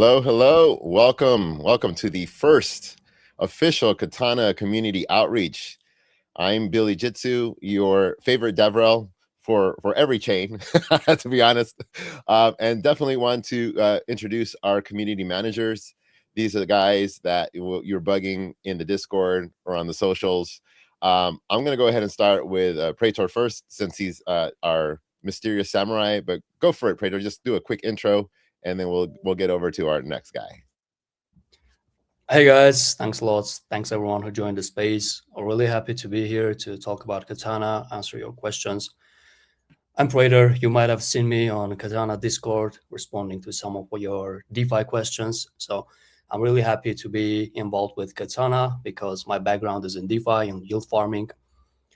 Hello, hello. Welcome to the first official Katana Community Outreach. I'm Billy Jitsu, your favorite DevRel for every chain, to be honest. And definitely want to introduce our community managers. These are the guys that you're bugging in the Discord or on the socials. I'm going to go ahead and start with Praetor first, since he's our mysterious samurai. But go for it, Praetor. Just do a quick intro, and then we'll get over to our next guy. Hey guys, thanks a lot. Thanks everyone who joined the space. I'm really happy to be here to talk about Katana, answer your questions. I'm Praetor. You might have seen me on Katana Discord responding to some of your DeFi questions. So I'm really happy to be involved with Katana because my background is in DeFi and yield farming.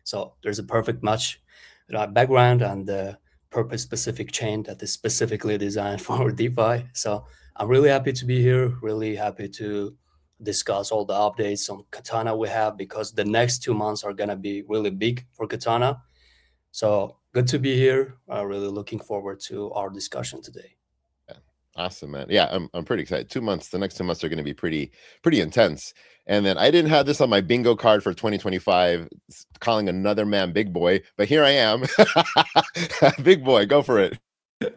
So there's a perfect match with my background and the purpose-specific chain that is specifically designed for DeFi. So I'm really happy to be here, really happy to discuss all the updates on Katana we have, because the next 2 months are going to be really big for Katana. So good to be here. Really looking forward to our discussion today. Awesome, man. Yeah, I'm pretty excited. 2 months, the next 2 months are going to be pretty intense. And then I didn't have this on my bingo card for 2025, calling another man big boy, but here I am. Big boy, go for it.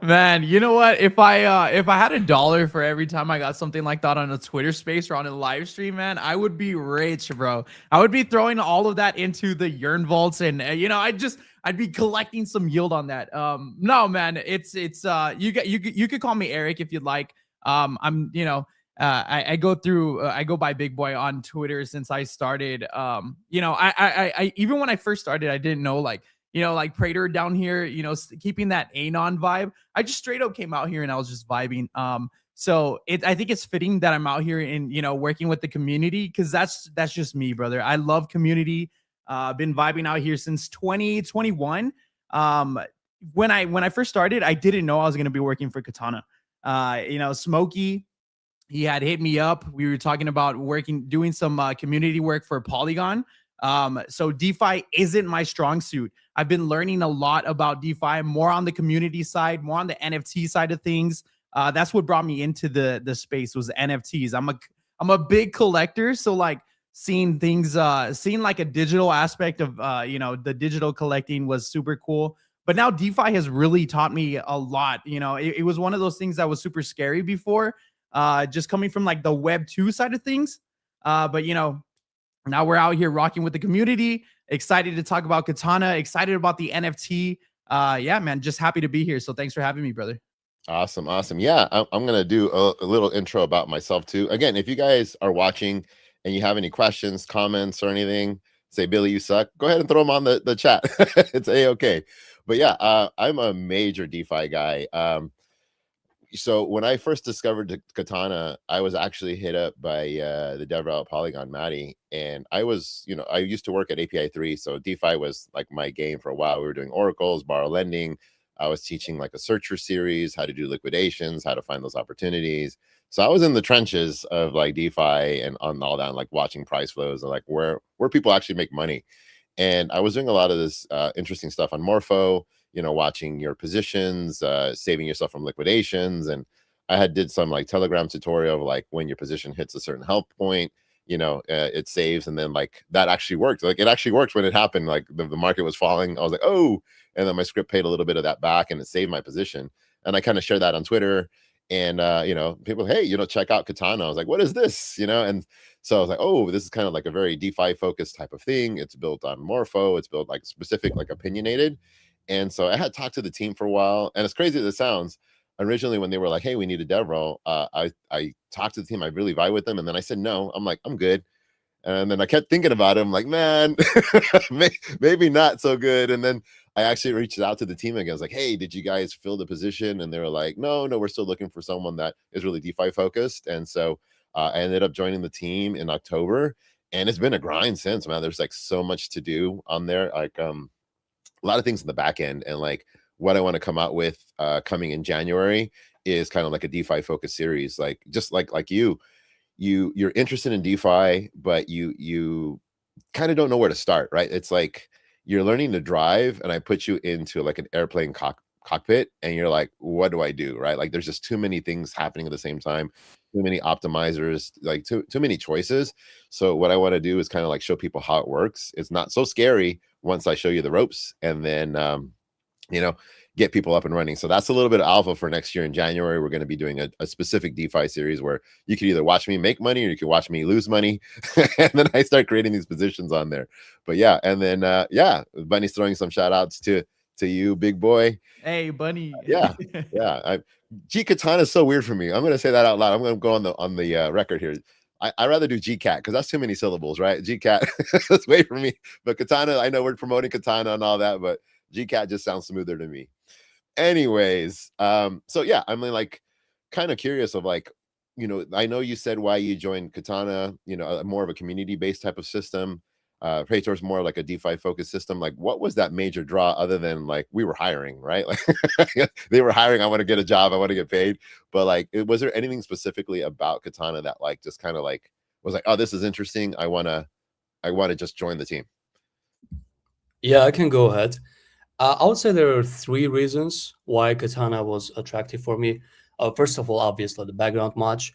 Man, you know what? If I had $1 for every time I got something like that on a Twitter space or on a live stream, man, I would be rich, bro. I would be throwing all of that into the Yearn vaults, and I'd be collecting some yield on that. No, man, it's you could call me Eric if you'd like. I'm I go by Big Boy on Twitter since I started. I even when I first started, I didn't know like Praetor down here, keeping that Anon vibe. I just straight up came out here and I was just vibing. So I think it's fitting that I'm out here and, working with the community, because that's just me, brother. I love community. Been vibing out here since 2021. When I first started, I didn't know I was going to be working for Katana. Smokey, he had hit me up. We were talking about doing some community work for Polygon. So DeFi isn't my strong suit. I've been learning a lot about DeFi, more on the community side, more on the NFT side of things. That's what brought me into the space, was NFTs. I'm a big collector, so like seeing things, seeing like a digital aspect of the digital collecting was super cool. But now DeFi has really taught me a lot. It was one of those things that was super scary before, just coming from like the Web 2 side of things. But now we're out here rocking with the community. Excited to talk about Katana. Excited about the NFT. Yeah, man, just happy to be here. So thanks for having me, brother. Awesome. Yeah, I'm going to do a little intro about myself too. Again, if you guys are watching and you have any questions, comments, or anything, say, Billy, you suck, go ahead and throw them on the chat. It's A-okay. But yeah, I'm a major DeFi guy. So when I first discovered Katana, I was actually hit up by the DevRel at Polygon, Matty, and I was, I used to work at API 3, so DeFi was like my game for a while. We were doing oracles, borrow lending. I was teaching like a searcher series, how to do liquidations, how to find those opportunities. So I was in the trenches of like DeFi and on all that, and like watching price flows and like where people actually make money. And I was doing a lot of this interesting stuff on Morpho, watching your positions, saving yourself from liquidations. And I did some like Telegram tutorial of like when your position hits a certain health point, it saves. And then like that actually worked. Like it actually worked when it happened. Like the market was falling. I was like, oh, and then my script paid a little bit of that back and it saved my position. And I kind of shared that on Twitter. And people, hey, check out Katana. I was like, what is this? And so I was like, oh, this is kind of like a very DeFi focused type of thing. It's built on Morpho. It's built like specific, like opinionated. And so I had talked to the team for a while, and as crazy as it sounds, originally when they were like, hey, we need a dev role, I talked to the team. I really vibe with them. And then I said, no, I'm like, I'm good. And then I kept thinking about it. I'm like, man, maybe not so good. And then I actually reached out to the team again. I was like, hey, did you guys fill the position? And they were like, no, we're still looking for someone that is really DeFi focused. And so I ended up joining the team in October, and it's been a grind since, man. There's like so much to do on there. Like, a lot of things in the back end, and like what I want to come out with coming in January is kind of like a DeFi focused series. Like just like you're interested in DeFi, but you kind of don't know where to start, right? It's like you're learning to drive, and I put you into like an airplane cockpit, and you're like, what do I do, right? Like there's just too many things happening at the same time. too many optimizers, like too many choices. So what I want to do is kind of like show people how it works. It's not so scary once I show you the ropes, and then you know, get people up and running. So that's a little bit of alpha for next year in January. We're going to be doing a specific DeFi series where you can either watch me make money or you can watch me lose money. And then I start creating these positions on there. But yeah, and then yeah, Bunny's throwing some shout outs to you, big boy. Hey, Bunny. Yeah. G Katana is so weird for me. I'm going to say that out loud. I'm going to go on the record here. I rather do GCat because that's too many syllables, right? GCat, that's way for me. But Katana, I know we're promoting Katana and all that, but GCat just sounds smoother to me. Anyways, so yeah, I'm like kind of curious of like, you know, I know you said why you joined Katana, you know, more of a community-based type of system. Praetor's more like a DeFi focused system. Like, what was that major draw other than like we were hiring, right? Like they were hiring, I want to get a job, I want to get paid. But like, was there anything specifically about Katana that like just kind of like was like, oh, this is interesting, I want to just join the team? Yeah, I can go ahead. I would say there are 3 reasons why Katana was attractive for me. First of all, obviously the background match.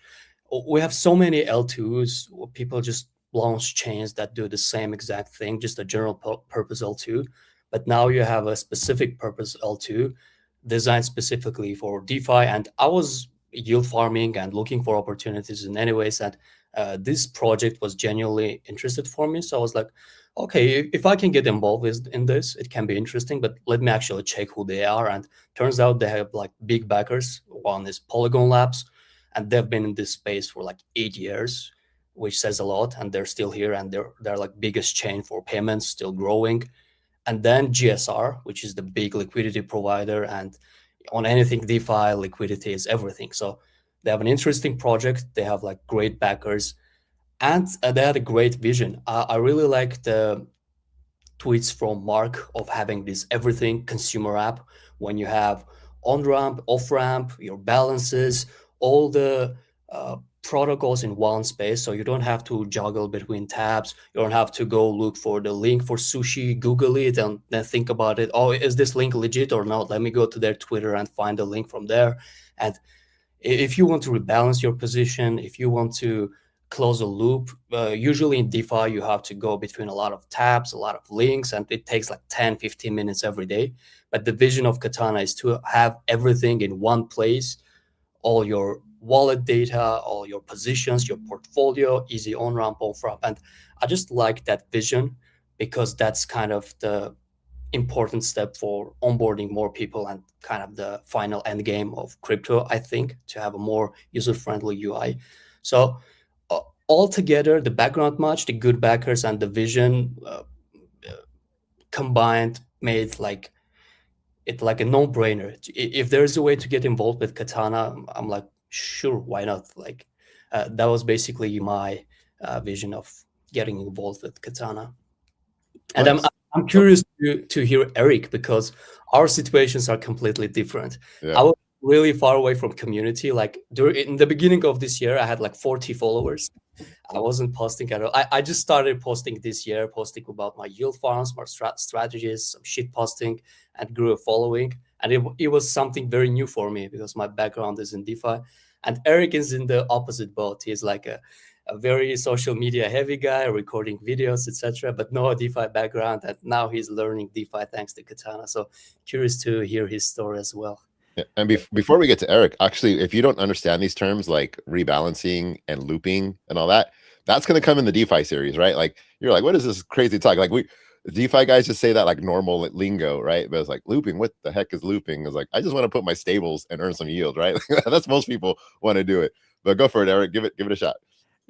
We have so many L2s. People just launch chains that do the same exact thing, just a general purpose L2. But now you have a specific purpose L2 designed specifically for DeFi. And I was yield farming and looking for opportunities in any ways that this project was genuinely interested for me. So I was like, okay, if I can get involved in this, it can be interesting, but let me actually check who they are. And turns out they have like big backers. One is Polygon Labs, and they've been in this space for like 8 years, which says a lot. And they're still here, and they're like biggest chain for payments, still growing. And then GSR, which is the big liquidity provider, and on anything DeFi, liquidity is everything. So they have an interesting project. They have like great backers. And they had a great vision. I really like the tweets from Mark of having this everything consumer app when you have on-ramp, off-ramp, your balances, all the protocols in one space. So you don't have to juggle between tabs. You don't have to go look for the link for sushi, Google it, and then think about it. Oh, is this link legit or not? Let me go to their Twitter and find the link from there. And if you want to rebalance your position, if you want to close a loop, usually in DeFi, you have to go between a lot of tabs, a lot of links, and it takes like 10, 15 minutes every day. But the vision of Katana is to have everything in one place, all your wallet data, all your positions, your portfolio, easy on-ramp, off-ramp. And I just like that vision because that's kind of the important step for onboarding more people and kind of the final end game of crypto, I think, to have a more user-friendly UI. So altogether, the background match, the good backers, and the vision combined made like it like a no-brainer. If there's a way to get involved with Katana, I'm like, sure, why not? Like that was basically my vision of getting involved with Katana. And Nice. I'm curious to hear Eric, because our situations are completely different. Yeah. I was really far away from community. Like in the beginning of this year, I had like 40 followers. I wasn't posting at all. I just started posting this year, posting about my yield farms, my strategies, some shit posting, and grew a following. And it was something very new for me because my background is in DeFi. And Eric is in the opposite boat. He's like a very social media heavy guy, recording videos, etc., but no DeFi background. And now he's learning DeFi thanks to Katana. So curious to hear his story as well. Yeah. And before we get to Eric, actually, if you don't understand these terms like rebalancing and looping and all that, that's going to come in the DeFi series, right? Like you're like, what is this crazy talk? Like DeFi guys just say that like normal lingo, right? But it's like looping. What the heck is looping? It's like, I just want to put my stables and earn some yield, right? That's most people want to do it. But go for it, Eric. Give it a shot.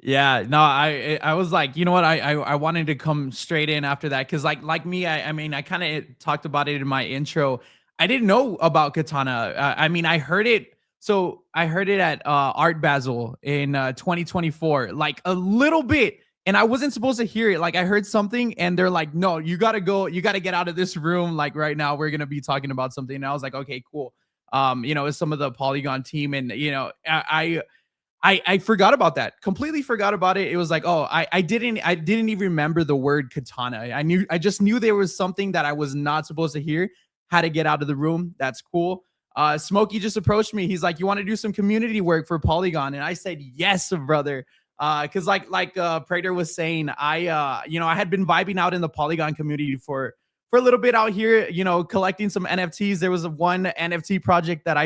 Yeah, no, I was like, you know what, I wanted to come straight in after that because like me, I mean, I kind of talked about it in my intro. I didn't know about Katana. I mean, I heard it. So I heard it at Art Basel in 2024, like a little bit, and I wasn't supposed to hear it. Like I heard something, and they're like, "No, you gotta go. You gotta get out of this room. Like right now, we're gonna be talking about something." And I was like, "Okay, cool." You know, it's some of the Polygon team, and you know, I forgot about that. Completely forgot about it. It was like, oh, I didn't even remember the word Katana. I just knew there was something that I was not supposed to hear. Had to get out of the room. That's cool. Smokey just approached me. He's like, "You want to do some community work for Polygon?" And I said, "Yes, brother." Because like Prater was saying, I had been vibing out in the Polygon community for a little bit out here, collecting some NFTs. There was one NFT project that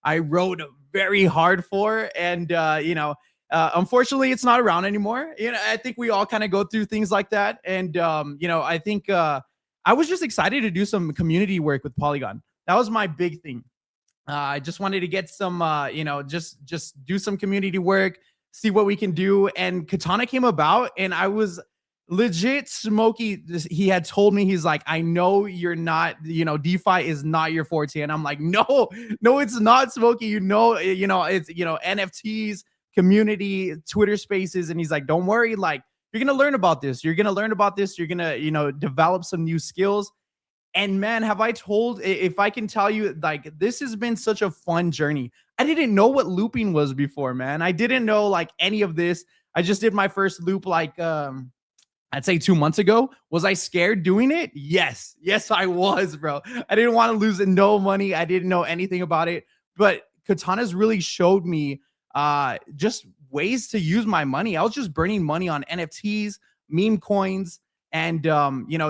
I wrote very hard for, and unfortunately, it's not around anymore. I think we all kind of go through things like that, and I think I was just excited to do some community work with Polygon. That was my big thing. I just wanted to get some, just do some community work, see what we can do. And Katana came about, and I was legit Smokey. He had told me, he's like, "I know you're not, DeFi is not your forte." And I'm like, "No, no, it's not, Smokey. It's NFTs, community, Twitter Spaces." And he's like, "Don't worry, like you're gonna learn about this. You're gonna learn about this. You're gonna, develop some new skills." And man, have I told, if I can tell you, like, this has been such a fun journey. I didn't know what looping was before, man. I didn't know like any of this. I just did my first loop like I'd say 2 months ago. Was I scared doing it? Yes. Yes, I was, bro. I didn't want to lose no money. I didn't know anything about it. But Katana's really showed me just ways to use my money. I was just burning money on NFTs, meme coins, and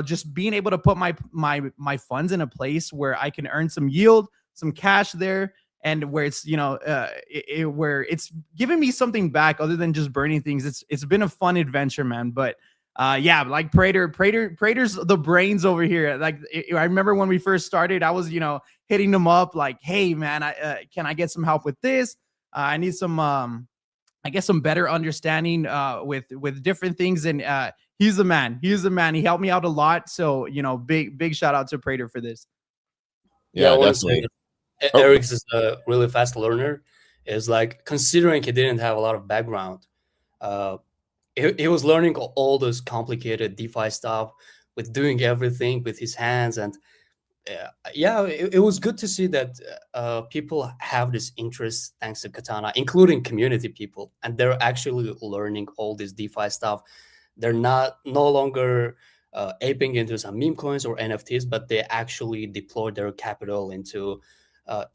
just being able to put my funds in a place where I can earn some yield, some cash there, and where it's where it's giving me something back other than just burning things. It's been a fun adventure, man. But yeah, like Prater's the brains over here. Like I remember when we first started, I was hitting him up like, "Hey man, can I get some help with this? I need some I guess some better understanding with different things." And he's the man. He's the man. He helped me out a lot. So big shout out to Prater for this. Yeah, I want to definitely. say that Eric is a really fast learner. Is like, considering he didn't have a lot of background, he was learning all those complicated DeFi stuff with doing everything with his hands. And yeah, it was good to see that people have this interest thanks to Katana, including community people, and they're actually learning all this DeFi stuff. They're no longer aping into some meme coins or NFTs, but they actually deploy their capital into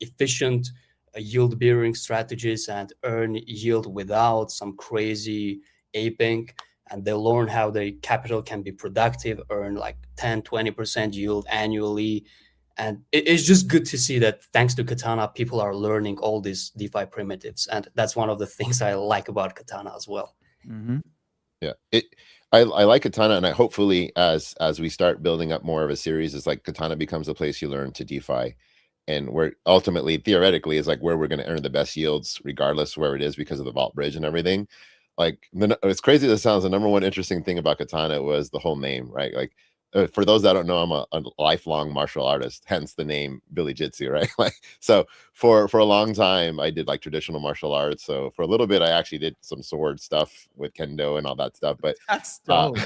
efficient yield bearing strategies and earn yield without some crazy aping. And they learn how the capital can be productive, earn like 10-20% yield annually. And it's just good to see that thanks to Katana, people are learning all these DeFi primitives. And that's one of the things I like about Katana as well. Mm-hmm. Yeah, I like Katana, and hopefully as we start building up more of a series, it's like Katana becomes a place you learn to DeFi, and where ultimately theoretically is like where we're going to earn the best yields regardless where it is, because of the vault bridge and everything. Like it's crazy that sounds, the number one interesting thing about Katana was the whole name, right? Like for those that don't know, I'm a lifelong martial artist, hence the name Billy Jitsu, right? Like, so for a long time I did like traditional martial arts. So for a little bit I actually did some sword stuff with kendo and all that stuff. But That's dope.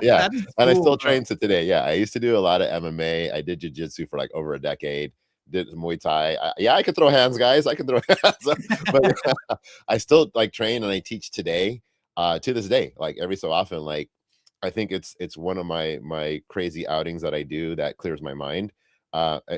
yeah, That is and I cool, still bro. train to today. Yeah, I used to do a lot of MMA. I did jiu-jitsu for like over a decade. Did Muay Thai. I could throw hands, guys. I can throw hands. But I still like train and I teach today, to this day, like every so often. Like I think it's one of my crazy outings that I do that clears my mind.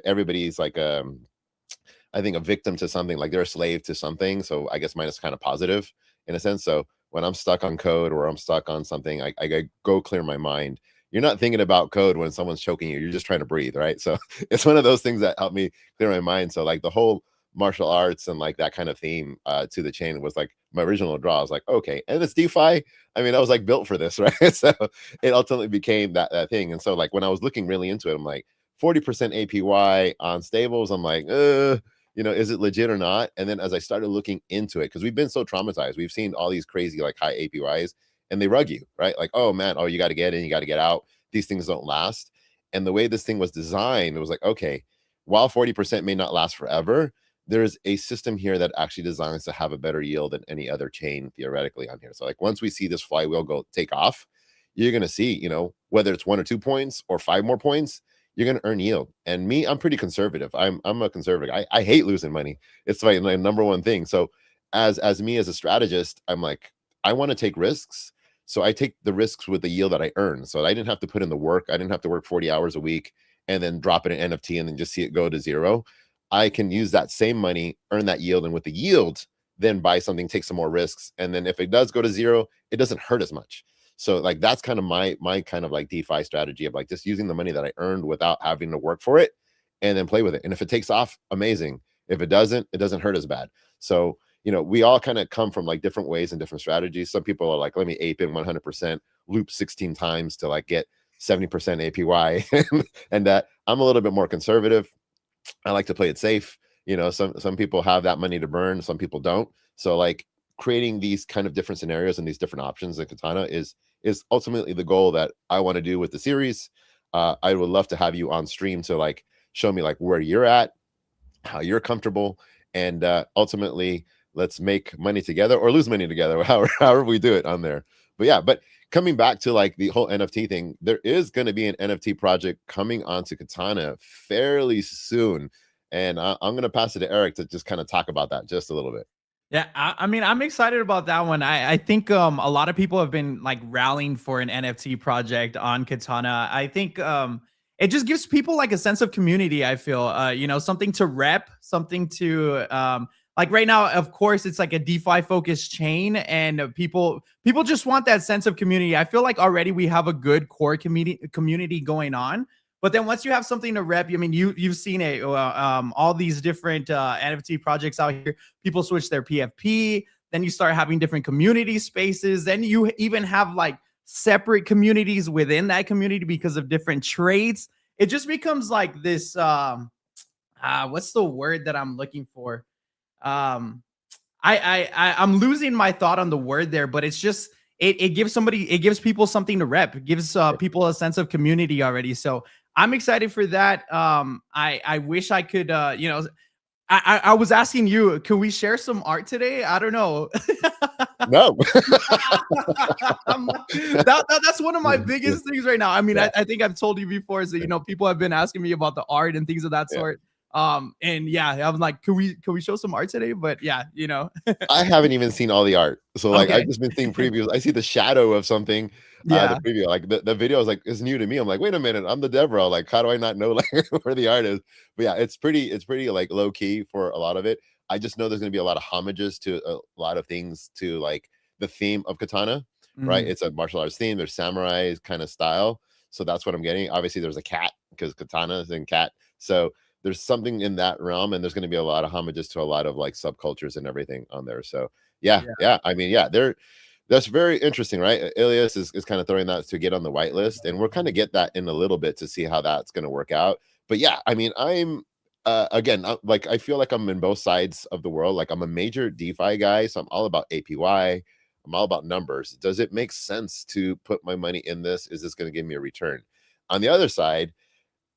Everybody's like I think a victim to something, like they're a slave to something. So I guess mine is kind of positive in a sense. So when I'm stuck on code or I'm stuck on something, I go clear my mind. You're not thinking about code when someone's choking you. You're just trying to breathe, right? So it's one of those things that help me clear my mind. So like the whole martial arts and like that kind of theme to the chain was like my original draw. I was like, okay, and it's DeFi. I mean, I was like built for this, right? So it ultimately became that thing. And so like when I was looking really into it, I'm like 40% APY on stables. I'm like, is it legit or not? And then as I started looking into it, because we've been so traumatized, we've seen all these crazy like high APYs, and they rug you, right? Like, oh man, you got to get in, you got to get out. These things don't last. And the way this thing was designed, it was like, okay, while 40% may not last forever, there's a system here that actually designs to have a better yield than any other chain theoretically on here. So like once we see this flywheel go take off, you're going to see, whether it's 1 or 2 points or 5 more points, you're going to earn yield. And me, I'm pretty conservative. I'm a conservative. I hate losing money. It's my number one thing. So as me as a strategist, I'm like, I want to take risks. So I take the risks with the yield that I earn. So I didn't have to put in the work. I didn't have to work 40 hours a week and then drop it in NFT and then just see it go to zero. I can use that same money, earn that yield, and with the yield, then buy something, take some more risks. And then if it does go to zero, it doesn't hurt as much. So like that's kind of my kind of like DeFi strategy of like just using the money that I earned without having to work for it and then play with it. And if it takes off, amazing. If it doesn't hurt as bad. So, we all kind of come from like different ways and different strategies. Some people are like, let me ape in 100%, loop 16 times to like get 70% APY. And that I'm a little bit more conservative. I like to play it safe. Some people have that money to burn, some people don't. So like creating these kind of different scenarios and these different options in Katana is ultimately the goal that I want to do with the series. I would love to have you on stream to like show me like where you're at, how you're comfortable, and ultimately let's make money together or lose money together, however we do it on there. But yeah, but coming back to like the whole NFT thing, there is going to be an NFT project coming onto Katana fairly soon. And I'm going to pass it to Eric to just kind of talk about that just a little bit. Yeah, I mean, I'm excited about that one. I think a lot of people have been like rallying for an NFT project on Katana. I think it just gives people like a sense of community. I feel something to rep, something to like right now. Of course, it's like a DeFi focused chain, and people just want that sense of community. I feel like already we have a good core community going on. But then once you have something to rep, I mean, you've seen it, all these different NFT projects out here. People switch their PFP. Then you start having different community spaces. Then you even have like separate communities within that community because of different traits. It just becomes like this. What's the word that I'm looking for? I'm losing my thought on the word there, but it's just it gives people something to rep. It gives people a sense of community already. So I'm excited for that. I wish I could, I was asking you, can we share some art today? I don't know. No. That's one of my biggest things right now. I mean, I think I've told you before is that, people have been asking me about the art and things of that sort. And yeah, I'm like, can we show some art today? But yeah, I haven't even seen all the art. So like, I've just been seeing previews. I see the shadow of something. The preview, like the video is like, is new to me. I'm like, wait a minute, I'm the Deborah. Like, how do I not know like where the art is? But yeah, it's pretty like low key for a lot of it. I just know there's going to be a lot of homages to a lot of things to like the theme of Katana, right? It's a martial arts theme. There's samurai kind of style. So that's what I'm getting. Obviously there's a cat because Katana is in cat. So there's something in that realm, and there's going to be a lot of homages to a lot of like subcultures and everything on there. So yeah. I mean, that's very interesting, right? Ilias is kind of throwing that to get on the whitelist, and we'll kind of get that in a little bit to see how that's going to work out. But yeah, I mean, I'm again, like I feel like I'm in both sides of the world. Like I'm a major DeFi guy, so I'm all about APY. I'm all about numbers. Does it make sense to put my money in this? Is this going to give me a return? On the other side,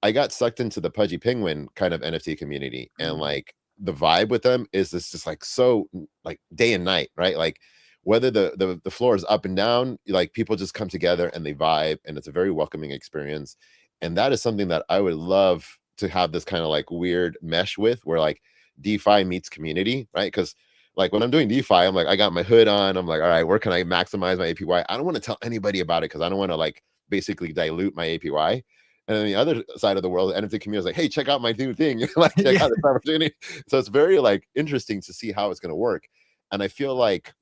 I got sucked into the Pudgy Penguin kind of NFT community, and like the vibe with them is this just like so like day and night, right? Like whether the floor is up and down, like people just come together and they vibe, and it's a very welcoming experience. And that is something that I would love to have this kind of like weird mesh with, where like DeFi meets community, right? Because like when I'm doing DeFi, I'm like, I got my hood on. I'm like, all right, where can I maximize my APY? I don't want to tell anybody about it because I don't want to like basically dilute my APY. And then the other side of the world, the NFT community is like, hey, check out my new thing. Like, check out this opportunity. So it's very like interesting to see how it's going to work. And I feel like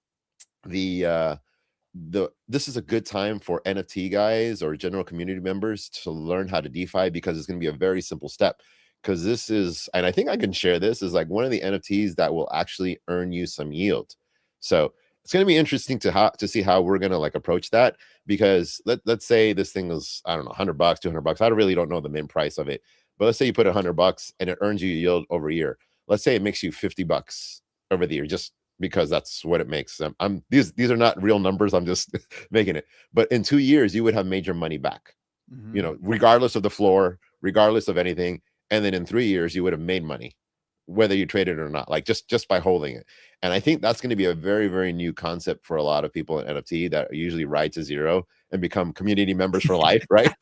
this is a good time for NFT guys or general community members to learn how to DeFi, because it's going to be a very simple step. Because this is, and I think I can share this, is like one of the NFTs that will actually earn you some yield. So it's going to be interesting to see how we're going to like approach that, because let's say this thing is, I don't know, $100, $200. I really don't know the mint price of it, but let's say you put $100 and it earns you yield over a year. Let's say it makes you $50 over the year, just because that's what it makes. These are not real numbers. I'm just making it. But in 2 years, you would have made your money back, regardless of the floor, regardless of anything. And then in 3 years, you would have made money, whether you traded it or not, like just by holding it. And I think that's going to be a very, very new concept for a lot of people in NFT that usually ride to zero and become community members for life, right?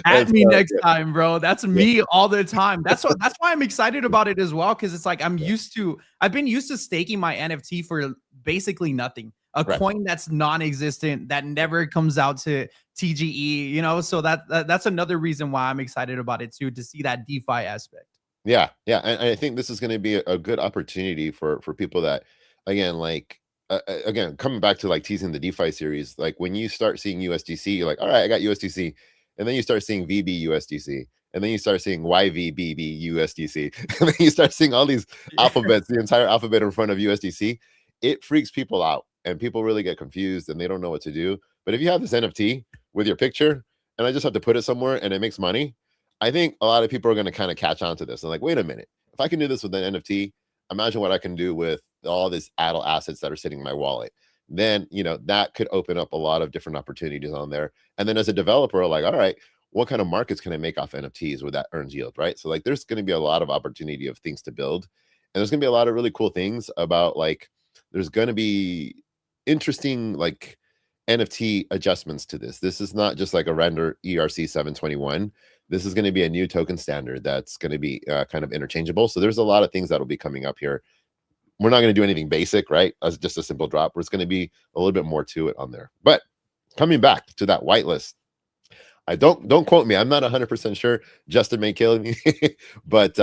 At me next time, bro. That's me all the time. That's why I'm excited about it as well, because it's like I've been used to staking my NFT for basically nothing. A coin that's non-existent, that never comes out to TGE, so that's another reason why I'm excited about it too, to see that DeFi aspect. Yeah, yeah, and I think this is going to be a good opportunity for people that, again, like again, coming back to like teasing the DeFi series, like when you start seeing USDC, you're like, all right, I got USDC, and then you start seeing VB USDC, and then you start seeing YVBB USDC, and then you start seeing all these Yeah. alphabets, the entire alphabet in front of USDC. It freaks people out, and people really get confused, and they don't know what to do. But if you have this NFT with your picture, and I just have to put it somewhere, and it makes money, I think a lot of people are going to kind of catch on to this. And like, wait a minute, if I can do this with an NFT, imagine what I can do with all these idle assets that are sitting in my wallet. Then, that could open up a lot of different opportunities on there. And then as a developer, like, all right, what kind of markets can I make off NFTs where that earns yield, right? So like, there's going to be a lot of opportunity of things to build. And there's going to be a lot of really cool things about like, there's going to be interesting like NFT adjustments to this. This is not just like a render ERC 721. This is going to be a new token standard that's going to be kind of interchangeable. So there's a lot of things that will be coming up here. We're not going to do anything basic, right? As just a simple drop. There's going to be a little bit more to it on there. But coming back to that whitelist, I don't quote me. I'm not 100% sure. Justin may kill me, but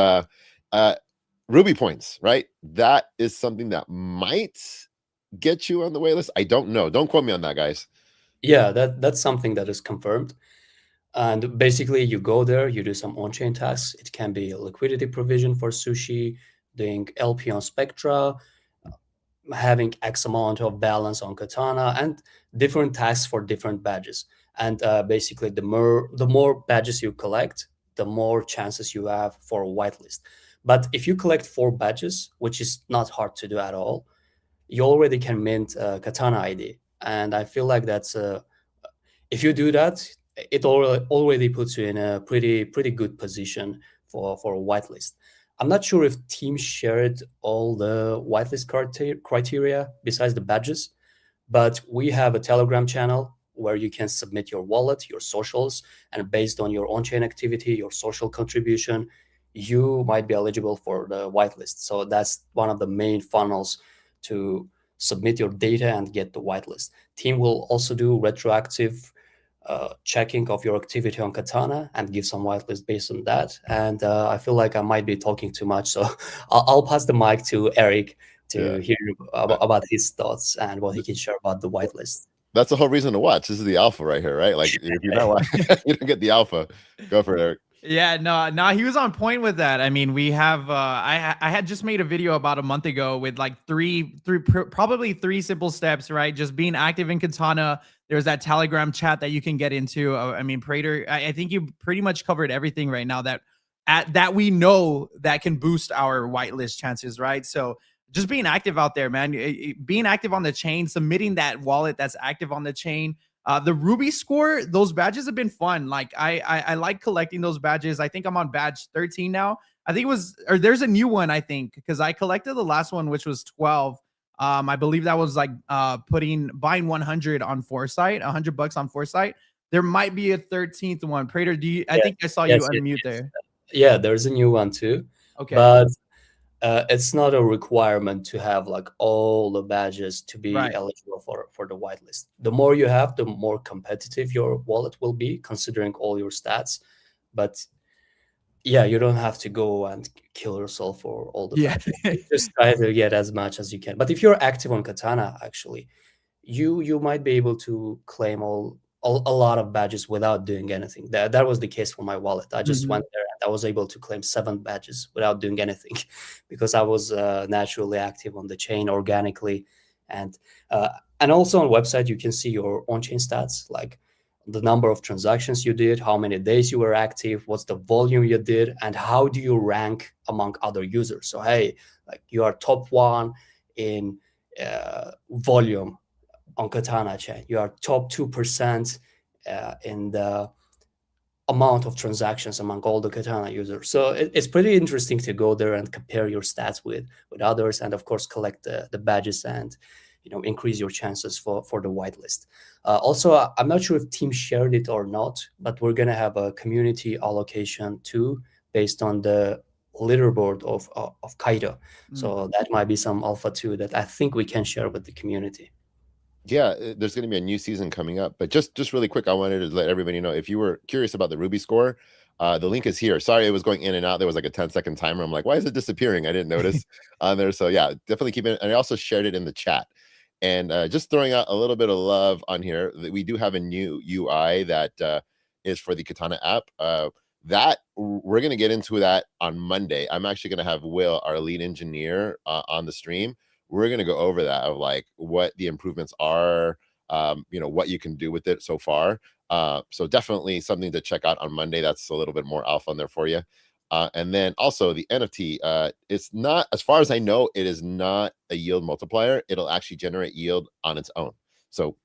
Ruby points, right? That is something that might get you on the waitlist. I don't know. Don't quote me on that, guys. Yeah, that's something that is confirmed. And basically, you go there, you do some on-chain tasks. It can be a liquidity provision for Sushi, doing LP on Spectra, having X amount of balance on Katana, and different tasks for different badges. And basically, the more badges you collect, the more chances you have for a whitelist. But if you collect 4 badges, which is not hard to do at all, you already can mint Katana ID. And I feel like that's if you do that, it already puts you in a pretty good position for a whitelist. I'm not sure if teams shared all the whitelist criteria besides the badges, but we have a Telegram channel where you can submit your wallet, your socials, and based on your on-chain activity, your social contribution, you might be eligible for the whitelist. So that's one of the main funnels to submit your data and get the whitelist. Team will also do retroactive checking of your activity on Katana and give some whitelist based on that. And I feel like I might be talking too much, so I'll pass the mic to Eric to hear about his thoughts and what he can share about the whitelist. That's the whole reason to watch. This is the alpha right here, right? Like if you're not watching, you don't get the alpha. Go for it, Eric. Yeah, no, he was on point with that. I mean, we have I had just made a video about a month ago with like probably three simple steps, right? Just being active in Katana. There's that Telegram chat that you can get into. I mean, Prater, I think you pretty much covered everything right now that we know that can boost our whitelist chances, right? So just being active out there, man, being active on the chain, submitting that wallet that's active on the chain. The Ruby score, those badges have been fun. Like I like collecting those badges. I think I'm on badge 13 now. I think it was, or there's a new one, I think, because I collected the last one, which was 12. I believe that was like buying 100 on Foresight, $100 on Foresight. There might be a 13th one. Prater, I think I saw you unmute there. Yeah, there's a new one too. Okay. But it's not a requirement to have like all the badges to be eligible for the whitelist. The more you have, the more competitive your wallet will be, considering all your stats. But yeah, you don't have to go and kill yourself for all the badges. Just try to get as much as you can. But if you're active on Katana, actually, you might be able to claim a lot of badges without doing anything. That was the case for my wallet. I just went there and I was able to claim 7 badges without doing anything because I was naturally active on the chain organically. And also on website, you can see your on-chain stats, like the number of transactions you did, how many days you were active, what's the volume you did, and how do you rank among other users. So, hey, like you are top 1 in volume on Katana chain. You are top 2% in the amount of transactions among all the Katana users. So it's pretty interesting to go there and compare your stats with others, and of course collect the badges and increase your chances for the whitelist. Also, I'm not sure if team shared it or not, but we're gonna have a community allocation too based on the leaderboard of Kaido. So that might be some alpha too that I think we can share with the community. Yeah, there's going to be a new season coming up, but just really quick, I wanted to let everybody know, if you were curious about the Ruby score, The link is here. Sorry, it was going in and out. There was like a 10-second timer. I'm like, why is it disappearing? I didn't notice on there. So yeah, definitely keep it. And I also shared it in the chat. And just throwing out a little bit of love on here. We do have a new UI that is for the Katana app. That we're going to get into that on Monday. I'm actually going to have Will, our lead engineer, on the stream. We're going to go over that of like what the improvements are, what you can do with it so far. So definitely something to check out on Monday. That's a little bit more alpha on there for you. And then also the NFT, it's not, as far as I know, it is not a yield multiplier. It'll actually generate yield on its own. So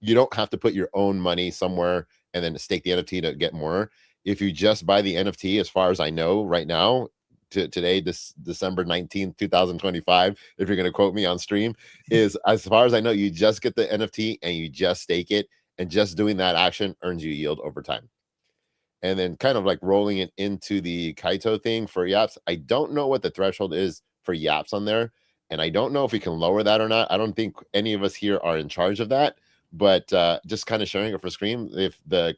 you don't have to put your own money somewhere and then stake the NFT to get more. If you just buy the NFT, as far as I know right now, today, this December 19th, 2025, if you're going to quote me on stream, is as far as I know, you just get the NFT and you just stake it, and just doing that action earns you yield over time. And then kind of like rolling it into the Kaito thing for yaps. I don't know what the threshold is for yaps on there, and I don't know if we can lower that or not. I don't think any of us here are in charge of that, but just kind of sharing it for screen. If the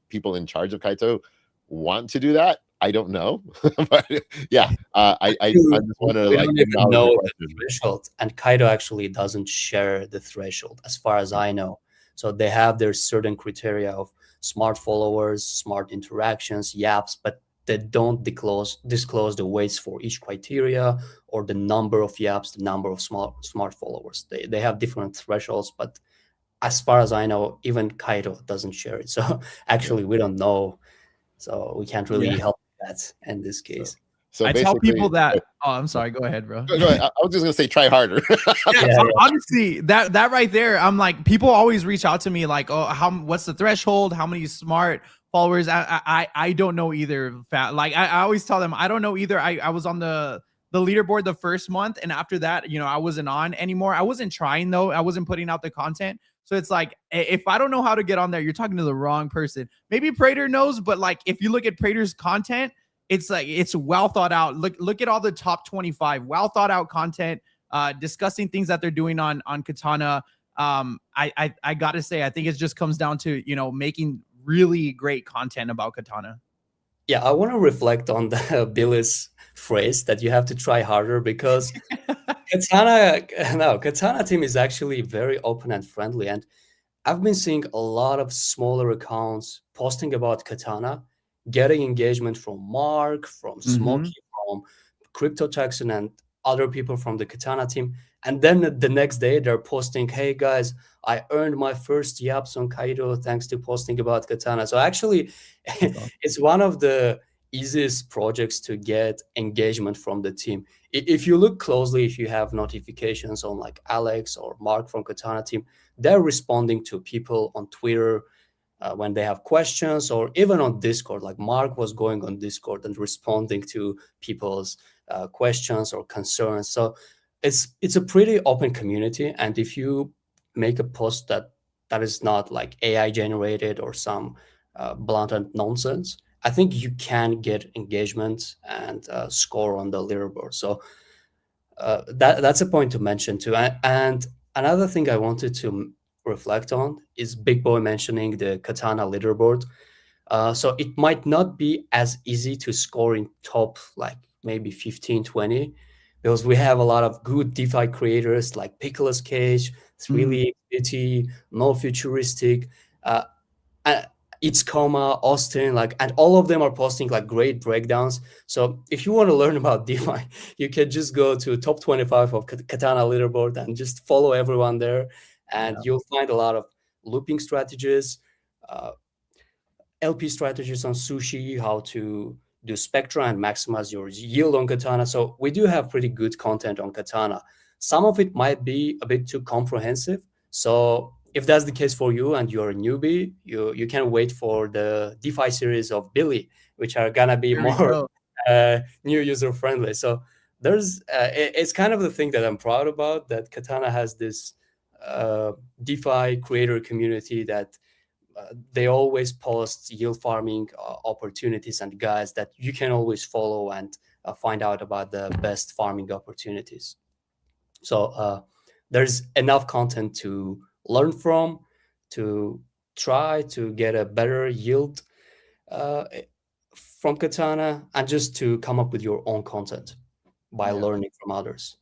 people in charge of Kaito want to do that, I don't know. But yeah, I just want to We like don't even acknowledge know the the question. threshold, and Kaido actually doesn't share the threshold, as far as I know. So they have their certain criteria of smart followers, smart interactions, yaps, but they don't disclose the weights for each criteria or the number of yaps, the number of smart followers. They have different thresholds, but as far as I know, even Kaido doesn't share it. So actually, we don't know. So we can't really help that in this case. So I tell people basically, that. Oh, I'm sorry. Go ahead, bro. go ahead. I was just gonna say try harder. Honestly, that right there, I'm like, people always reach out to me like, oh, what's the threshold? How many smart followers? I don't know either. Like I always tell them I don't know either. I was on the leaderboard the first month, and after that, I wasn't on anymore. I wasn't trying though. I wasn't putting out the content. So it's like, if I don't know how to get on there, you're talking to the wrong person. Maybe Prater knows, but like if you look at Prater's content, it's like it's well thought out. Look at all the top 25 well thought out content, discussing things that they're doing on Katana. I gotta say, I think it just comes down to making really great content about Katana. Yeah, I want to reflect on the Billy's phrase that you have to try harder, because Katana team is actually very open and friendly, and I've been seeing a lot of smaller accounts posting about Katana, getting engagement from Mark, from Smokey, from Crypto Texan, and other people from the Katana team. And then the next day they're posting, hey guys, I earned my first yaps on Kaido thanks to posting about Katana. So actually, it's one of the easiest projects to get engagement from the team. If you look closely, if you have notifications on like Alex or Mark from Katana team, they're responding to people on Twitter when they have questions, or even on Discord. Like Mark was going on Discord and responding to people's questions or concerns. So it's a pretty open community, and if you make a post that is not like AI generated or some blatant nonsense, I think you can get engagement and score on the leaderboard. So that's a point to mention too. And another thing I wanted to reflect on is Big Boy mentioning the Katana leaderboard. So it might not be as easy to score in top like maybe 15, 20, because we have a lot of good DeFi creators like Pickles Cage, 3 Beauty, No Futuristic, uh, it's Coma, Austin, like, and all of them are posting like great breakdowns. So if you want to learn about DeFi, you can just go to top 25 of Katana leaderboard and just follow everyone there, and you'll find a lot of looping strategies, LP strategies on Sushi, how to do Spectra and maximize your yield on Katana. So we do have pretty good content on Katana. Some of it might be a bit too comprehensive. So if that's the case for you and you're a newbie, you can wait for the DeFi series of Billy, which are gonna be more new user friendly. So there's it's kind of the thing that I'm proud about, that Katana has this DeFi creator community that they always post yield farming opportunities and guides that you can always follow and find out about the best farming opportunities. So there's enough content to learn from, to try to get a better yield from Katana and just to come up with your own content by Yeah. learning from others.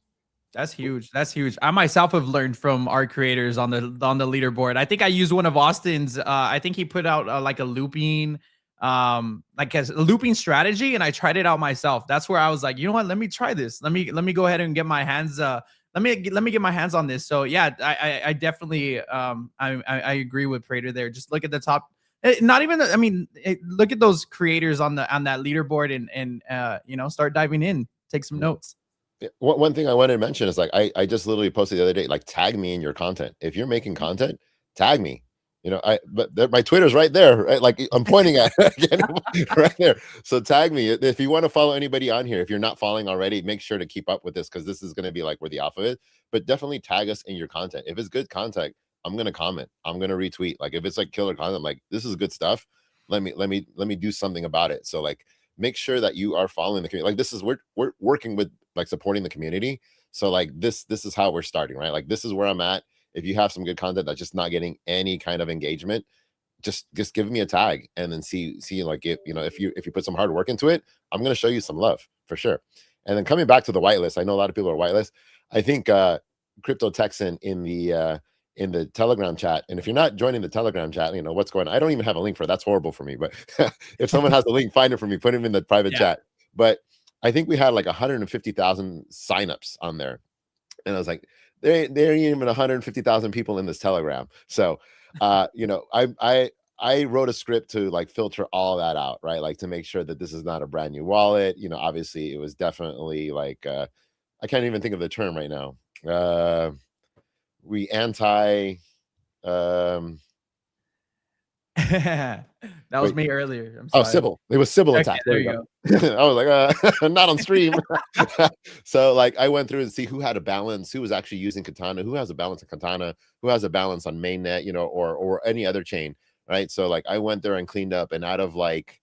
That's huge. That's huge. I myself have learned from our creators on the leaderboard. I think I used one of Austin's. I think he put out like a looping, like a looping strategy, and I tried it out myself. That's where I was like, you know what? Let me try this. Let me go ahead and get my hands. Let me get my hands on this. So yeah, I definitely I agree with Prater there. Just look at the top. Not even. I mean, look at those creators on that leaderboard and you know, start diving in. Take some notes. One thing I wanted to mention is like I just literally posted the other day, like tag me in your content. If you're making content, tag me. You know, my Twitter's right there, right? Like I'm pointing at it right there. So tag me if you want to follow anybody on here. If you're not following already, make sure to keep up with this because this is going to be like where the alpha is. But definitely tag us in your content. If it's good content, I'm gonna comment. I'm gonna retweet. Like if it's like killer content, I'm like this is good stuff. Let me do something about it. So like make sure that you are following the community. Like this is we're working with like supporting the community. So like this is how we're starting, right? Like this is where I'm at. If you have some good content that's just not getting any kind of engagement, just give me a tag and then see like if you know if you put some hard work into it, I'm going to show you some love for sure. And then coming back to the whitelist, I know a lot of people are whitelist. I think Crypto Texan in the Telegram chat, and if you're not joining the Telegram chat, you know what's going on. I don't even have a link for it. That's horrible for me. But if someone has a link, find it for me, put him in the private chat. But I think we had like 150,000 signups on there, and I was like, there ain't even 150,000 people in this Telegram. So, you know, I wrote a script to like filter all that out, right? Like to make sure that this is not a brand new wallet. You know, obviously it was definitely like I can't even think of the term right now. We anti. That was me earlier. I'm sorry. Oh, Sybil. It was Sybil Okay, attack. there you go. I was like, not on stream. So like I went through and see who had a balance, who was actually using Katana, who has a balance on Katana, who has a balance on mainnet, you know, or any other chain, right? So like I went there and cleaned up, and out of like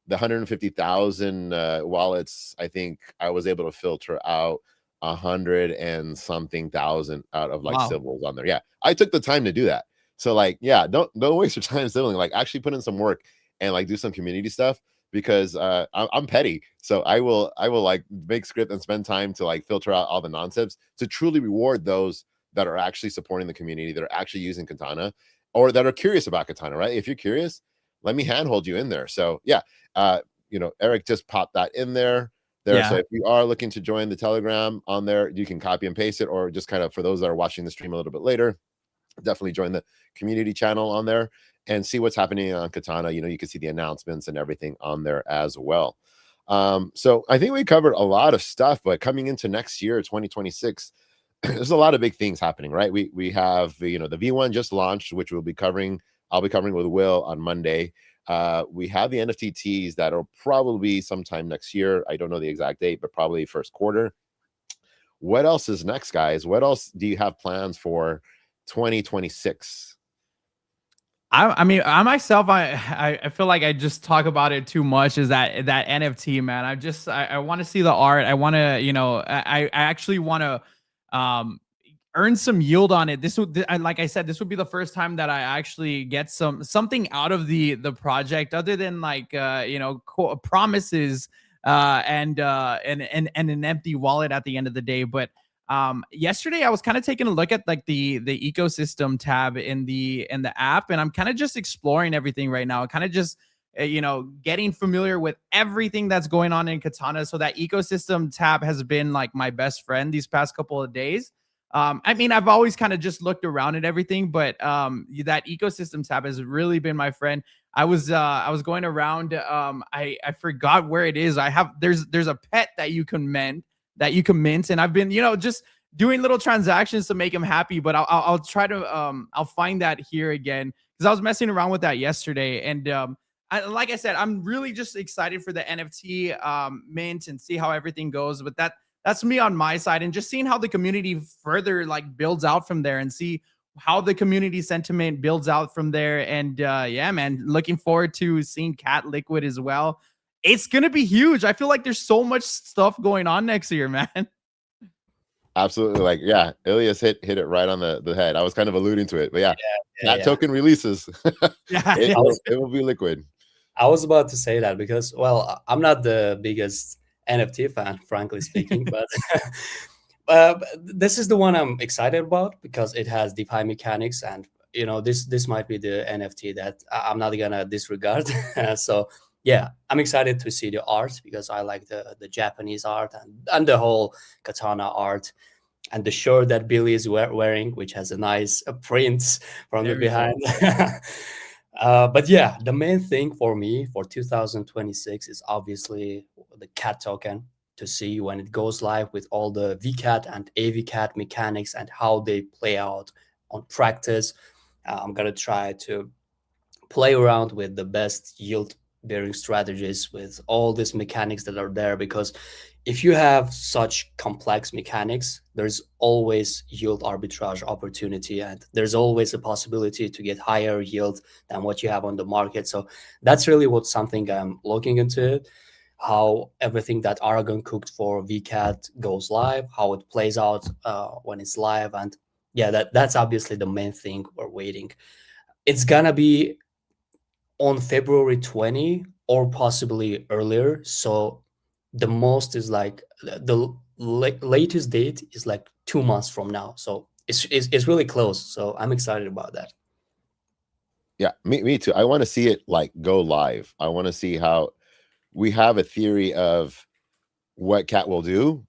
the 150,000 wallets, I think I was able to filter out 100 and something thousand out of like Sybils on there. Yeah, I took the time to do that. So like, yeah, don't waste your time sibling. Like actually put in some work and like do some community stuff because I'm petty. So I will like make script and spend time to like filter out all the nonsense to truly reward those that are actually supporting the community, that are actually using Katana or that are curious about Katana, right? If you're curious, let me handhold you in there. So yeah, you know, Eric just popped that in there. Yeah. So if you are looking to join the Telegram on there, you can copy and paste it, or just kind of for those that are watching the stream a little bit later, definitely join the community channel on there and see what's happening on Katana. You know, you can see the announcements and everything on there as well. So I think we covered a lot of stuff, but coming into next year, 2026, there's a lot of big things happening, right? We have, you know, the V1 just launched, which I'll be covering with Will on Monday. We have the NFTs that'll probably sometime next year. I don't know the exact date, but probably first quarter. What else is next, guys? What else do you have plans for 2026? I mean, I myself, I feel like I just talk about it too much. Is that NFT, man? I want to see the art. I want to, you know, I actually want to earn some yield on it. This would, like I said, this would be the first time that I actually get something out of the project, other than like you know, promises and an empty wallet at the end of the day. But yesterday I was kind of taking a look at like the ecosystem tab in the app, and I'm kind of just exploring everything right now, kind of just you know, getting familiar with everything that's going on in Katana. So that ecosystem tab has been like my best friend these past couple of days. I mean, I've always kind of just looked around at everything, but that ecosystem tab has really been my friend. I was going around. I forgot where it is. There's a pet that you can mint, and I've been, you know, just doing little transactions to make him happy. But I'll try to I'll find that here again, because I was messing around with that yesterday. And like I said, I'm really just excited for the NFT mint and see how everything goes. But that's me on my side, and just seeing how the community further like builds out from there, and see how the community sentiment builds out from there. And yeah, man, looking forward to seeing Cat Liquid as well. It's gonna be huge. I feel like there's so much stuff going on next year, man. Absolutely. Like, yeah, Ilias hit it right on the head. I was kind of alluding to it, but yeah, Cat token releases. Yeah, it will be liquid. I was about to say that because, well, I'm not the biggest NFT fan, frankly speaking, but this is the one I'm excited about because it has DeFi mechanics, and this might be the NFT that I'm not gonna disregard. So yeah, I'm excited to see the art because I like the Japanese art and the whole Katana art, and the shirt that Billy is wearing, which has a nice print from the There we go. behind. But yeah, the main thing for me for 2026 is obviously the cat token, to see when it goes live with all the VCAT and AVCAT mechanics and how they play out on practice. I'm gonna try to play around with the best yield bearing strategies with all these mechanics that are there, because if you have such complex mechanics, there's always yield arbitrage opportunity, and there's always a possibility to get higher yield than what you have on the market. So that's really what something I'm looking into, how everything that Aragon cooked for VCAT goes live, how it plays out when it's live. And yeah, that's obviously the main thing we're waiting. It's gonna be on February 20 or possibly earlier. So the most is like the latest date is like 2 months from now. So it's really close. So I'm excited about that. Yeah, me too. I want to see it like go live. I want to see how we have a theory of what cat will do,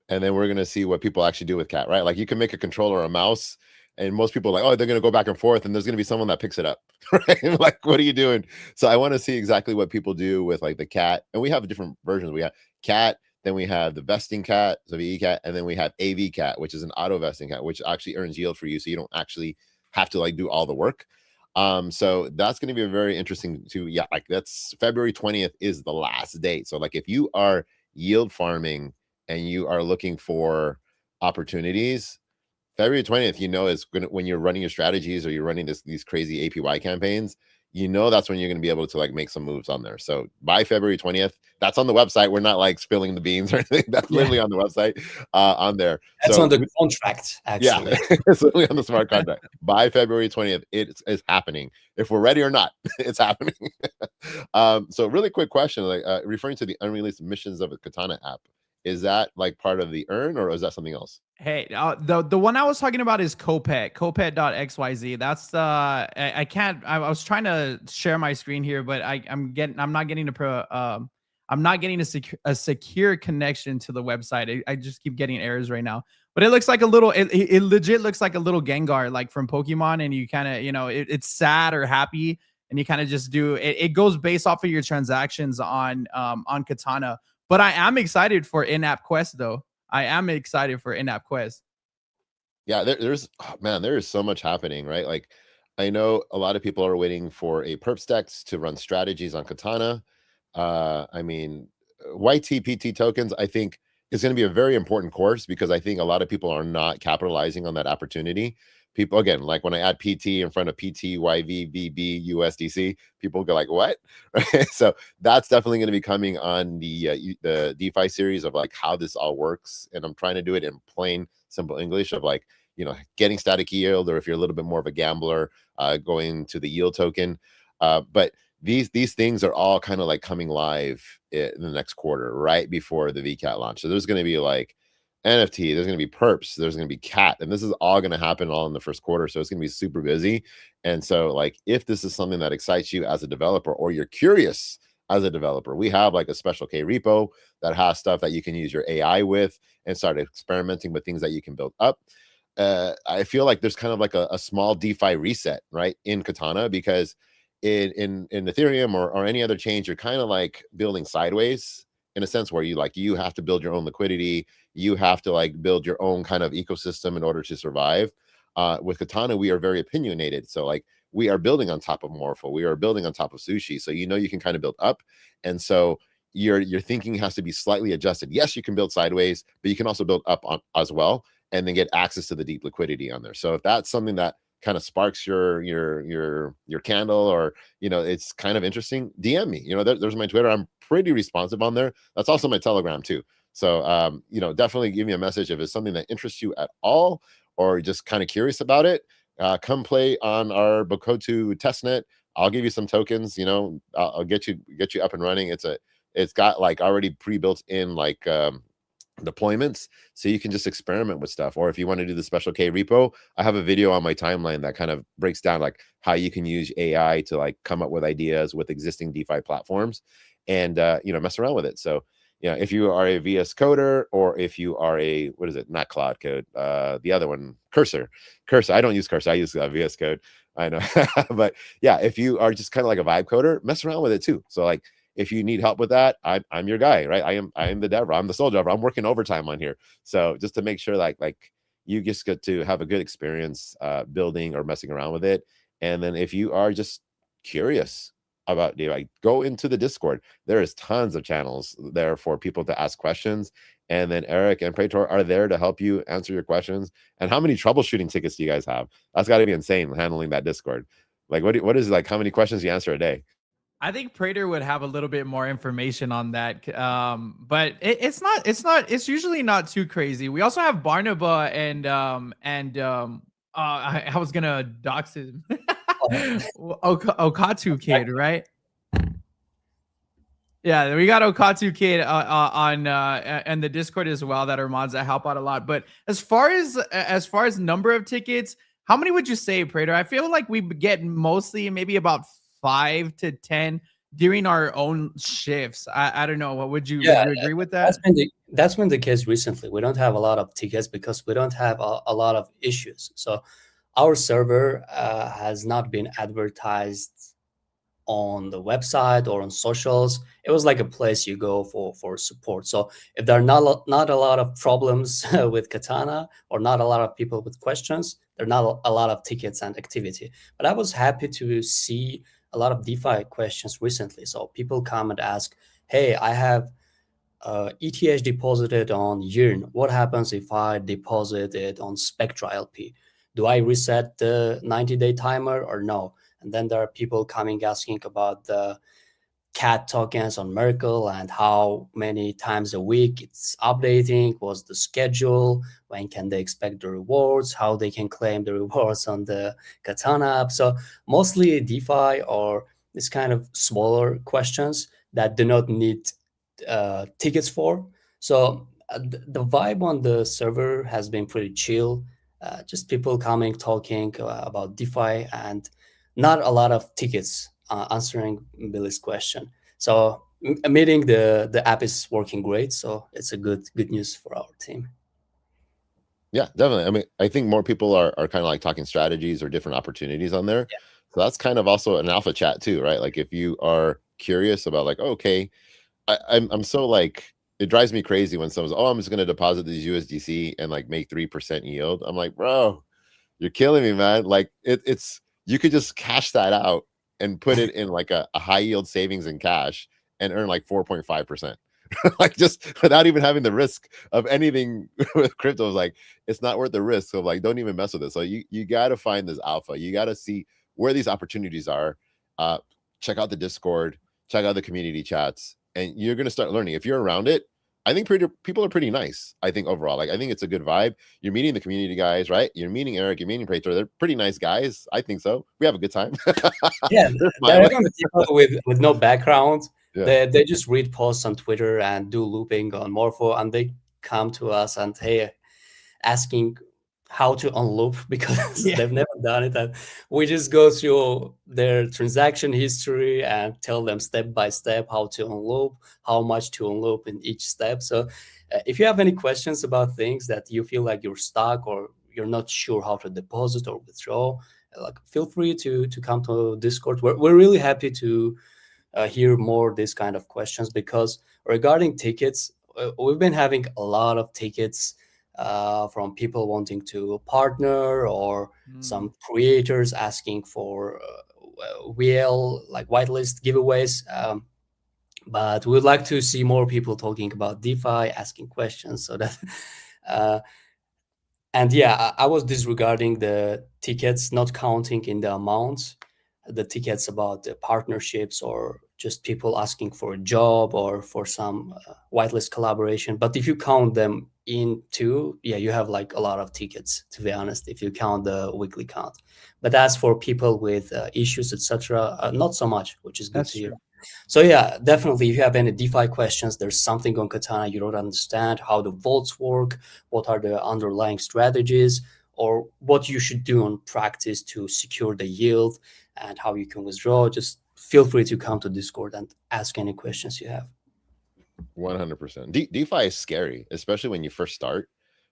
and then we're gonna see what people actually do with cat, right? Like you can make a controller or a mouse, and most people are like, oh, they're gonna go back and forth, and there's gonna be someone that picks it up, right? Like, what are you doing? So I want to see exactly what people do with like the cat, and we have different versions. We have cat, then we have the vesting cat, so VE cat, and then we have AV cat, which is an auto vesting cat, which actually earns yield for you, so you don't actually have to like do all the work. So that's going to be a very interesting to, yeah, like that's February 20th is the last date. So like if you are yield farming and you are looking for opportunities, February 20th, is gonna, when you're running your strategies or you're running these crazy APY campaigns, that's when you're gonna be able to like make some moves on there. So by February 20th, that's on the website. We're not like spilling the beans or anything. That's literally on the website, on there. That's So on the contract, yeah, actually. it's literally on the smart contract. By February 20th, it's happening. If we're ready or not, it's happening. So really quick question, like referring to the unreleased missions of the Katana app, is that like part of the earn or is that something else? Hey, the one I was talking about is Copet.xyz. That's the I can't. I was trying to share my screen here, but I'm not getting I'm not getting a secure connection to the website. I just keep getting errors right now. But it looks like a little. It legit looks like a little Gengar, like from Pokemon, and you kind of it's sad or happy, and you kind of just do it. It goes based off of your transactions on Katana. But I am excited for in-app quest though. I am excited for in-app quest. Yeah, there's man, there is so much happening, right? Like I know a lot of people are waiting for a perp stacks to run strategies on Katana. I mean, YTPT tokens, I think is going to be a very important course because I think a lot of people are not capitalizing on that opportunity. People again, like when I add PT in front of PT, YV, VB, USDC, people go like, "What?" Right? So that's definitely going to be coming on the DeFi series of like how this all works, and I'm trying to do it in plain, simple English of like getting static yield, or if you're a little bit more of a gambler, going to the yield token. But these things are all kind of like coming live in the next quarter, right before the VCAT launch. So there's going to be like NFT, there's going to be perps, there's going to be cat, and this is all going to happen all in the first quarter. So it's going to be super busy. And so like if this is something that excites you as a developer or you're curious as a developer, we have like a special K repo that has stuff that you can use your AI with and start experimenting with things that you can build up. I feel like there's kind of like a small DeFi reset, right, in Katana, because in Ethereum or any other change, you're kind of like building sideways in a sense where you have to build your own liquidity, you have to like build your own kind of ecosystem in order to survive. With Katana, we are very opinionated, so like we are building on top of Morpho, we are building on top of Sushi, so you can kind of build up, and so your thinking has to be slightly adjusted. Yes, you can build sideways, but you can also build up on as well, and then get access to the deep liquidity on there. So if that's something that kind of sparks your candle, or it's kind of interesting, DM me. There's my Twitter. I'm pretty responsive on there. That's also my Telegram too. So definitely give me a message if it's something that interests you at all, or just kind of curious about it. Come play on our Bokotu testnet. I'll give you some tokens, I'll get you up and running. It's got like already pre-built in like deployments, so you can just experiment with stuff. Or if you want to do the special K repo, I have a video on my timeline that kind of breaks down like how you can use AI to like come up with ideas with existing DeFi platforms and mess around with it. So if you are a VS coder, or if you are a, what is it, not Cloud Code, the other one, Cursor. I don't use Cursor, I use VS Code, I know. But yeah, if you are just kind of like a vibe coder, mess around with it too. So like, if you need help with that, I'm your guy, right? I am the dev. I'm the sole developer. I'm working overtime on here. So just to make sure like you just get to have a good experience building or messing around with it. And then if you are just curious about like, go into the Discord. There is tons of channels there for people to ask questions. And then Eric and Praetor are there to help you answer your questions. And how many troubleshooting tickets do you guys have? That's got to be insane handling that Discord. Like what is like how many questions you answer a day? I think Prater would have a little bit more information on that, but it's usually not too crazy. We also have Barnaba I was gonna dox him, Okatu kid, right? Yeah, we got Okatu kid on and the Discord as well that are mods that help out a lot. But as far as number of tickets, how many would you say, Prater? I feel like we get mostly maybe about 5 to 10 during our own shifts. I don't know. What would you agree with that? That's been the case recently. We don't have a lot of tickets because we don't have a lot of issues. So our server has not been advertised on the website or on socials. It was like a place you go for support. So if there are not a lot of problems with Katana, or not a lot of people with questions, there are not a lot of tickets and activity. But I was happy to see a lot of DeFi questions recently. So people come and ask, hey, I have ETH deposited on Yearn. What happens if I deposit it on Spectra LP? Do I reset the 90-day timer or no? And then there are people coming asking about the CAT tokens on Merkle and how many times a week it's updating, what's the schedule, when can they expect the rewards, how they can claim the rewards on the Katana app. So mostly DeFi or this kind of smaller questions that do not need tickets for. So the vibe on the server has been pretty chill. Just people coming, talking about DeFi, and not a lot of tickets answering Billy's question. So meeting the app is working great. So it's a good news for our team. Yeah, definitely. I mean, I think more people are kind of like talking strategies or different opportunities on there. Yeah. So that's kind of also an alpha chat too, right? Like if you are curious about like, okay, I'm so like, it drives me crazy when someone's, oh, I'm just going to deposit these USDC and like make 3% yield. I'm like, bro, you're killing me, man. Like it's, you could just cash that out and put it in like a high yield savings in cash and earn like 4.5%. Like just without even having the risk of anything with crypto. Like it's not worth the risk. So like, don't even mess with it. So you got to find this alpha. You got to see where these opportunities are. Check out the Discord, check out the community chats, and you're going to start learning. If you're around it, I think people are pretty nice. I think overall, like I think it's a good vibe. You're meeting the community guys, right? You're meeting Eric, you're meeting Praetor. They're pretty nice guys. I think so. We have a good time. Yeah, there are people with no background. Yeah. They just read posts on Twitter and do looping on Morpho, and they come to us and hey, asking how to unloop because they've never done it. And we just go through their transaction history and tell them step by step how to unloop, how much to unloop in each step. So if you have any questions about things that you feel like you're stuck or you're not sure how to deposit or withdraw, like feel free to come to Discord. We're really happy to hear more this kind of questions, because regarding tickets, we've been having a lot of tickets from people wanting to partner, or some creators asking for VL, like whitelist giveaways. But we'd like to see more people talking about DeFi, asking questions, so that and yeah, I was disregarding the tickets, not counting in the amounts, the tickets about the partnerships or just people asking for a job or for some whitelist collaboration. But if you count them into, yeah, you have like a lot of tickets, to be honest, if you count the weekly count. But as for people with issues, etc., not so much, which is good That's to hear. true. So yeah, definitely, if you have any DeFi questions, there's something on Katana you don't understand, how the vaults work, what are the underlying strategies, or what you should do on practice to secure the yield and how you can withdraw, just feel free to come to Discord and ask any questions you have. 100%. DeFi is scary, especially when you first start.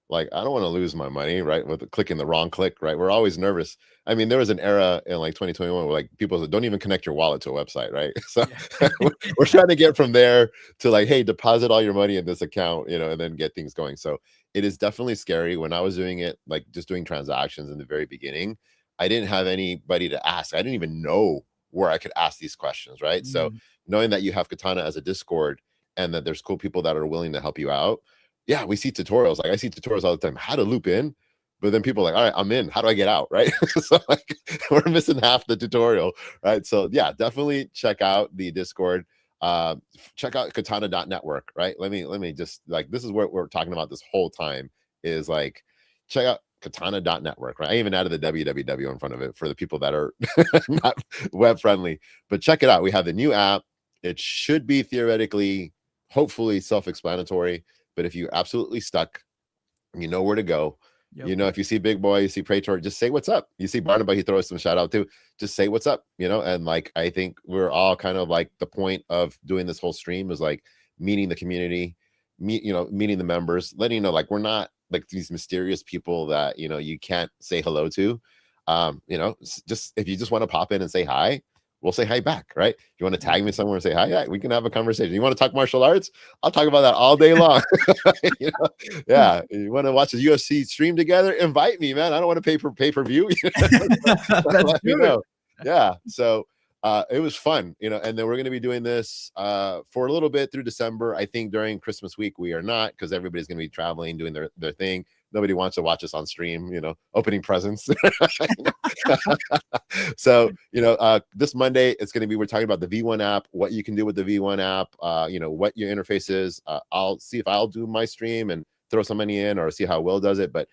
Like, I don't want to lose my money, right? With clicking the wrong click, right? We're always nervous. I mean, there was an era in like 2021 where like people said, don't even connect your wallet to a website, right? So Yeah. we're trying to get from there to like, hey, deposit all your money in this account, you know, and then get things going. So it is definitely scary. When I was doing it, like just doing transactions in the very beginning, I didn't have anybody to ask. I didn't even know where I could ask these questions, right? So knowing that you have Katana as a Discord and that there's cool people that are willing to help you out. Yeah, we see tutorials. Like I see tutorials all the time, how to loop in, but then people are like, all right, I'm in. How do I get out? Right. So like we're missing half the tutorial. Right. So yeah, definitely check out the Discord. Check out katana.network. Right. Let me just like, this is what we're talking about this whole time is like, check out katana.network. Right. I even added the www in front of it for the people that are not web friendly, but check it out. We have the new app. It should be theoretically, hopefully self-explanatory, but if you're absolutely stuck, you know where to go. Yep. You know, if you see Big Boy, you see Praetor, just say what's up. You see Barnabas, he throws some shout out too. Just say what's up, you know. And like I think we're all kind of like the point of doing this whole stream is like meeting the community, meeting the members, letting you know like we're not like these mysterious people that you know you can't say hello to. You know, just if you just want to pop in and say hi, we'll say hi back, right? If you want to tag me somewhere and say hi, yeah, we can have a conversation. You want to talk martial arts? I'll talk about that all day long. You know? Yeah. You want to watch the UFC stream together? Invite me, man. I don't want to pay per view. Let me know. Yeah. So it was fun, you know, and then we're going to be doing this for a little bit through December. I think during Christmas week, we are not because everybody's going to be traveling, doing their thing. Nobody wants to watch us on stream, you know, opening presents. So, you know, this Monday, it's going to be, we're talking about the V1 app, what you can do with the V1 app, you know, what your interface is. I'll see if I'll do my stream and throw some money in or see how Will does it. But,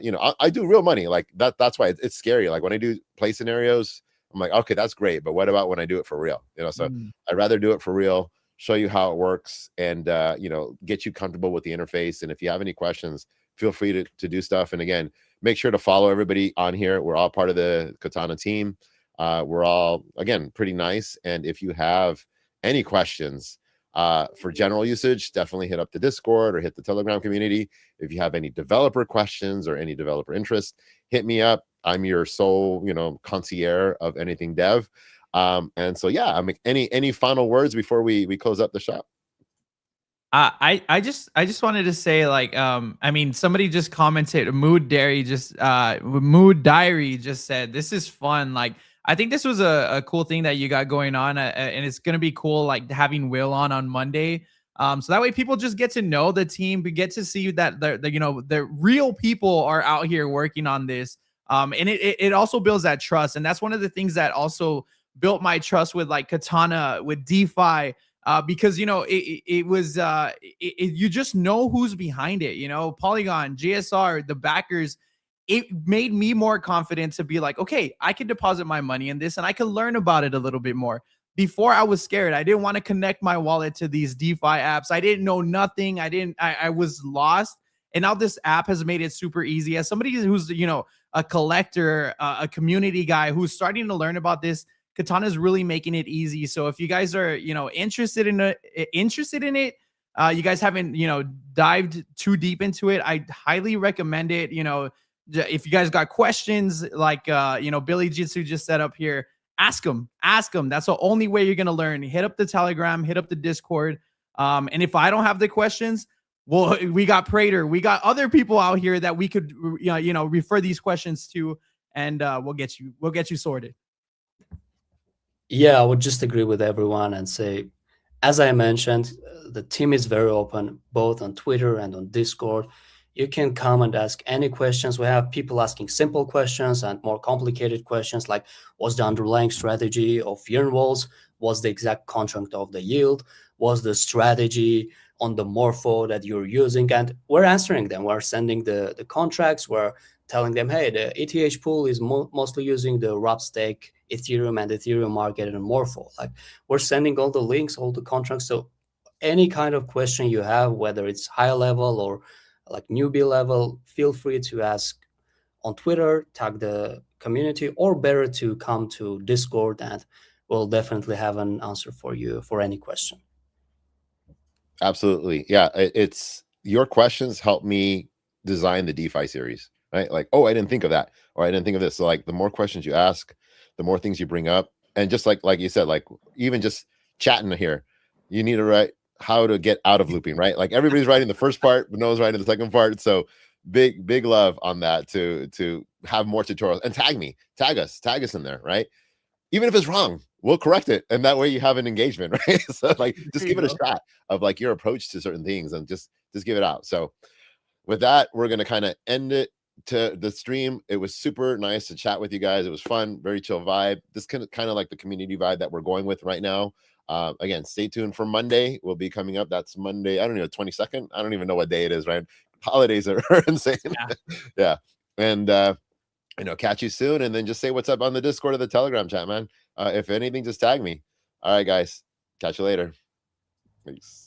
you know, I do real money like that. That's why it's scary. Like when I do play scenarios, I'm like, okay, that's great. But what about when I do it for real? You know, so I'd rather do it for real, show you how it works and, you know, get you comfortable with the interface. And if you have any questions, feel free to do stuff. And again, make sure to follow everybody on here. We're all part of the Katana team. We're all, again, pretty nice. And if you have any questions for general usage, definitely hit up the Discord or hit the Telegram community. If you have any developer questions or any developer interest, hit me up. I'm your sole, you know, concierge of anything dev. And so, yeah, I mean, any final words before we close up the shop? I just wanted to say like I mean somebody just commented Mood Diary just said this is fun. Like I think this was a cool thing that you got going on and it's gonna be cool like having Will on Monday. So that way people just get to know the team, we get to see that the you know the real people are out here working on this. And it also builds that trust, and that's one of the things that also built my trust with like Katana, with DeFi. Because you know it was you just know who's behind it, you know, Polygon, GSR, the backers. It made me more confident to be like, okay, I can deposit my money in this and I can learn about it a little bit more. Before I was scared. I didn't want to connect my wallet to these DeFi apps. I didn't know nothing. I was lost. And now this app has made it super easy. As somebody who's, you know, a collector, a community guy who's starting to learn about this, Katana is really making it easy. So if you guys are, you know, interested in it, you guys haven't, you know, dived too deep into it, I highly recommend it. You know, if you guys got questions like, you know, Billy Jitsu just set up here, ask them. That's the only way you're going to learn. Hit up the Telegram, hit up the Discord. And if I don't have the questions, well, we got Prater, we got other people out here that we could, you know, refer these questions to, and we'll get you sorted. Yeah, I would just agree with everyone and say, as I mentioned, the team is very open, both on Twitter and on Discord. You can come and ask any questions. We have people asking simple questions and more complicated questions like what's the underlying strategy of Yearn Walls? What's the exact contract of the yield? What's the strategy on the morpho that you're using? And we're answering them. We're sending the contracts. We're telling them, hey, the ETH pool is mostly using the wrap stake Ethereum and Ethereum market and morpho. Like, we're sending all the links, all the contracts. So any kind of question you have, whether it's high level or like newbie level, feel free to ask on Twitter, tag the community, or better to come to Discord, and we'll definitely have an answer for you for any question. Absolutely. Yeah. It's your questions help me design the DeFi series, right? Like, oh, I didn't think of that, or I didn't think of this. So like the more questions you ask, the more things you bring up. And just like you said, like even just chatting here, you need to write how to get out of looping, right? Like everybody's writing the first part, but no one's writing the second part. So big love on that to have more tutorials, and tag us in there, right? Even if it's wrong, we'll correct it, and that way you have an engagement, right? So like just give it a shot of like your approach to certain things, and just give it out. So with that, we're going to kind of end it to the stream. It was super nice to chat with you guys. It was fun, very chill vibe. This kind of like the community vibe that we're going with right now. Again, stay tuned for Monday. We'll be coming up. That's Monday. I don't know, 22nd. I don't even know what day it is, right? Holidays are insane. Yeah. And catch you soon, and then just say what's up on the Discord or the Telegram chat, man. If anything, just tag me. All right, guys. Catch you later. Peace.